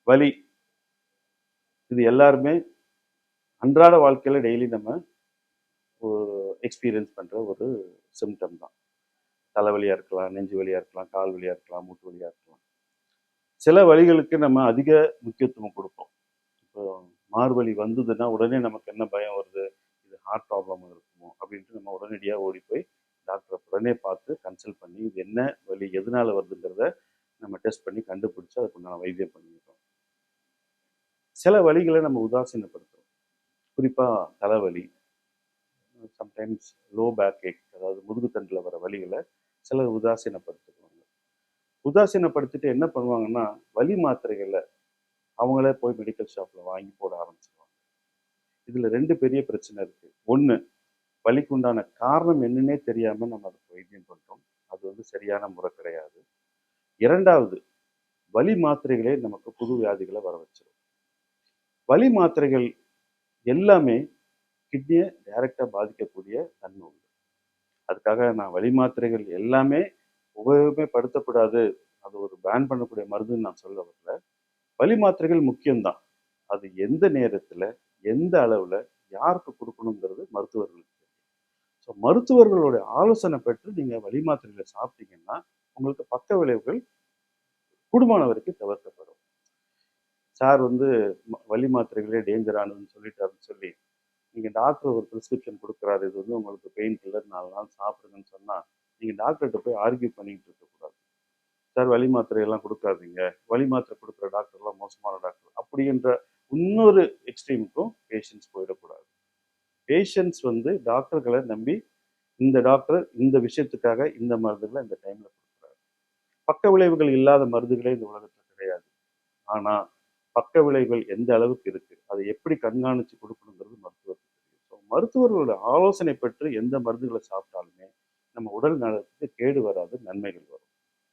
வலி, இது எல்லாருமே அன்றாட வாழ்க்கையில டெய்லி நம்ம எக்ஸ்பீரியன்ஸ் பண்ற ஒரு சிம்டம் தான். தலைவலியா இருக்கலாம், நெஞ்சு வலியா இருக்கலாம், கால் வலியா இருக்கலாம், மூட்டு வலியா இருக்கலாம். சில வலிகளுக்கு நம்ம அதிக முக்கியத்துவம் கொடுப்போம். இப்போ மார்வலி வந்ததுன்னா உடனே நமக்கு என்ன பயம் வருது, இது ஹார்ட் ப்ராப்ளம் இருக்குமோ அப்படின்ட்டு நம்ம உடனடியாக ஓடி போய் டாக்டரை உடனே பார்த்து கன்சல்ட் பண்ணி இது என்ன வலி எதனால வருதுங்கிறத நம்ம டெஸ்ட் பண்ணி கண்டுபிடிச்சு அதுக்குண்டான வைத்தியம் பண்ணிடுறோம். சில வலிகளை நம்ம உதாசீனப்படுத்துறோம். குறிப்பாக தலைவலி, சம்டைம்ஸ் லோ பேக் ஏக், அதாவது முதுகுத்தண்டில் வர வலிகளை சிலர் உதாசீனப்படுத்துவாங்க. உதாசீனப்படுத்திட்டு என்ன பண்ணுவாங்கன்னா வலி மாத்திரைகளை அவங்களே போய் மெடிக்கல் ஷாப்பில் வாங்கி போட ஆரம்பிச்சிருவாங்க. இதில் ரெண்டு பெரிய பிரச்சனை இருக்குது. ஒன்று, வலிக்கு உண்டான காரணம் என்னன்னே தெரியாமல் நம்ம அதுக்கு வைத்தியம் பண்ணுறோம். அது வந்து சரியான முறை கிடையாது. இரண்டாவது, வலி மாத்திரைகளே நமக்கு புது வியாதிகளை வர வச்சிடும். வலி மாத்திரைகள் எல்லாமே கிட்னியை டைரக்டாக பாதிக்கக்கூடிய தன்மை உண்டு. அதுக்காக நான் வலி மாத்திரைகள் எல்லாமே உபயோகப்படுத்தக்கூடாது, அது ஒரு பேன் பண்ணக்கூடிய மருந்துன்னு நான் சொல்ல வரல. வலி மாத்திரைகள் முக்கியம்தான். அது எந்த நேரத்தில் எந்த அளவில் யாருக்கு கொடுக்கணுங்கிறது மருத்துவர்களுக்கு. ஸோ மருத்துவர்களுடைய ஆலோசனை பெற்று நீங்கள் வலி மாத்திரைகளை சாப்பிட்டீங்கன்னா உங்களுக்கு பக்க விளைவுகள் கூடுமான வரைக்கும் தவிர்க்கப்படும். சார் வந்து வலி மாத்திரைகளே டேஞ்சரானதுன்னு சொல்லிட்டாருன்னு சொல்லி நீங்கள் டாக்டர் ஒரு ப்ரிஸ்கிரிப்ஷன் கொடுக்குறாரு, இது வந்து உங்களுக்கு பெயின் கில்லர் 4 நாள் சாப்பிடுங்கன்னு சொன்னால் நீங்கள் டாக்டர்கிட்ட போய் ஆர்கியூ பண்ணிக்கிட்டு இருக்கக்கூடாது. சார் வலி மாத்திரையெல்லாம் கொடுக்காதீங்க, வலி மாத்திரை கொடுக்குற டாக்டர்லாம் மோசமான டாக்டர் அப்படின்ற இன்னொரு எக்ஸ்ட்ரீமுக்கும் பேஷண்ட்ஸ் போயிடக்கூடாது. பேஷண்ட்ஸ் வந்து டாக்டர்களை நம்பி இந்த டாக்டர் இந்த விஷயத்துக்காக இந்த மருந்துகளை இந்த டைம்ல கொடுக்குறாரு. பக்க விளைவுகள் இல்லாத மருந்துகளே இந்த உலகத்தில் கிடையாது. ஆனா பக்க விளைவுகள் எந்த அளவுக்கு இருக்கு, அதை எப்படி கண்காணிச்சு கொடுக்கணுங்கிறது மருத்துவருக்கு தெரியும். ஸோ மருத்துவர்களோட ஆலோசனை பெற்று எந்த மருந்துகளை சாப்பிட்டாலுமே நம்ம உடல் நலத்துக்கு கேடு வராது, நன்மைகள் வரும்.